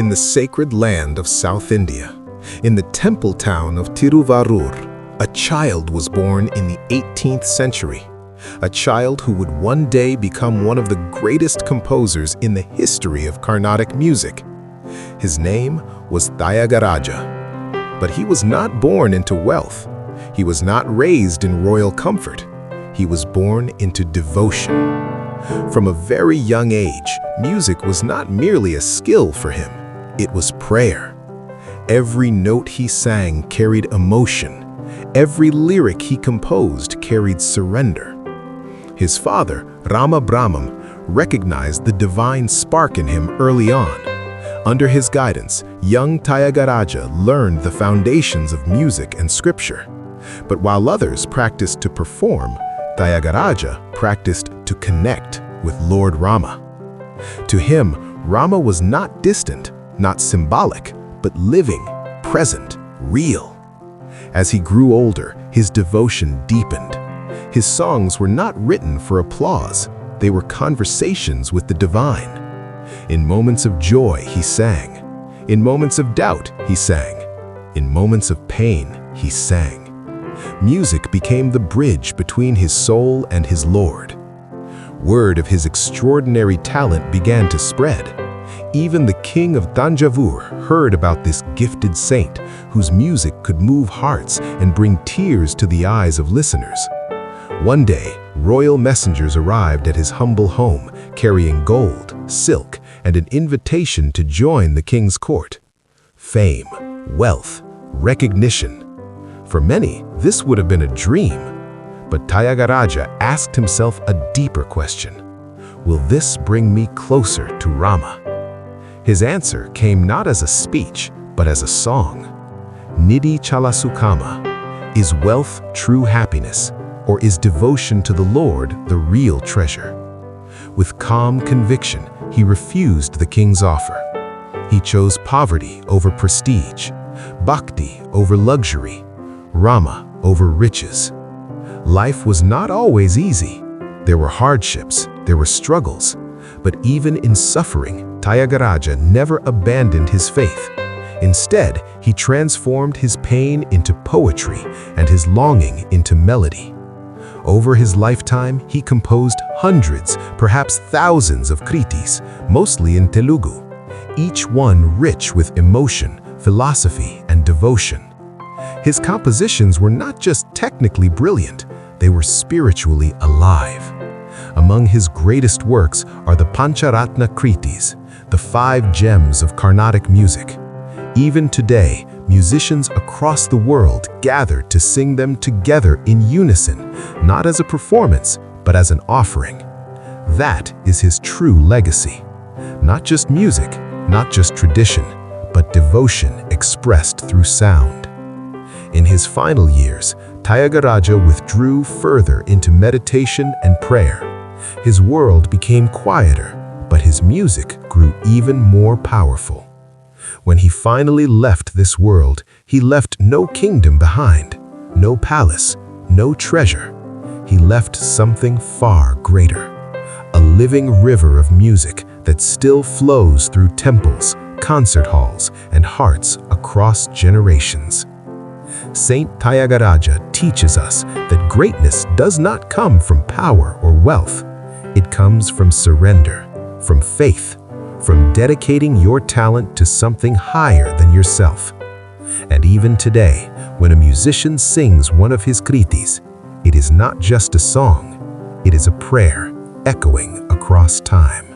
in the sacred land of South India, in the temple town of Thiruvarur, a child was born in the 18th century, a child who would one day become one of the greatest composers in the history of Carnatic music. His name was Thyagaraja. But he was not born into wealth. He was not raised in royal comfort. He was born into devotion. From a very young age, music was not merely a skill for him. It was prayer. Every note he sang carried emotion. Every lyric he composed carried surrender. His father, Rama recognized the divine spark in him early on. Under his guidance, young Thyagaraja learned the foundations of music and scripture. But while others practiced to perform, Thyagaraja practiced to connect with Lord Rama. To him, Rama was not distant, not symbolic, but living, present, real. As he grew older, his devotion deepened. His songs were not written for applause. They were conversations with the divine. In moments of joy, he sang. In moments of doubt, he sang. In moments of pain, he sang. Music became the bridge between his soul and his Lord. Word of his extraordinary talent began to spread. Even the King of Thanjavur heard about this gifted saint whose music could move hearts and bring tears to the eyes of listeners. One day, royal messengers arrived at his humble home, carrying gold, silk, and an invitation to join the king's court. Fame, wealth, recognition. For many, this would have been a dream. But Thyagaraja asked himself a deeper question. Will this bring me closer to Rama? His answer came not as a speech, but as a song. Nidhi Chala Sukama. Is wealth true happiness, or is devotion to the Lord the real treasure? With calm conviction, he refused the king's offer. He chose poverty over prestige, bhakti over luxury, Rama over riches. Life was not always easy. There were hardships, there were struggles. But even in suffering, Thyagaraja never abandoned his faith. Instead, he transformed his pain into poetry and his longing into melody. Over his lifetime, he composed hundreds, perhaps thousands of kritis, mostly in Telugu, each one rich with emotion, philosophy, and devotion. His compositions were not just technically brilliant, they were spiritually alive. Among his greatest works are the Pancharatna Kritis, the 5 gems of Carnatic music. Even today, musicians across the world gather to sing them together in unison, not as a performance, but as an offering. That is his true legacy. Not just music, not just tradition, but devotion expressed through sound. In his final years, Thyagaraja withdrew further into meditation and prayer. His world became quieter, but his music grew even more powerful. When he finally left this world, he left no kingdom behind, no palace, no treasure. He left something far greater, a living river of music that still flows through temples, concert halls, and hearts across generations. Saint Thyagaraja teaches us that greatness does not come from power or wealth. It comes from surrender, from faith, from dedicating your talent to something higher than yourself. And even today, when a musician sings one of his kritis, it is not just a song, it is a prayer echoing across time.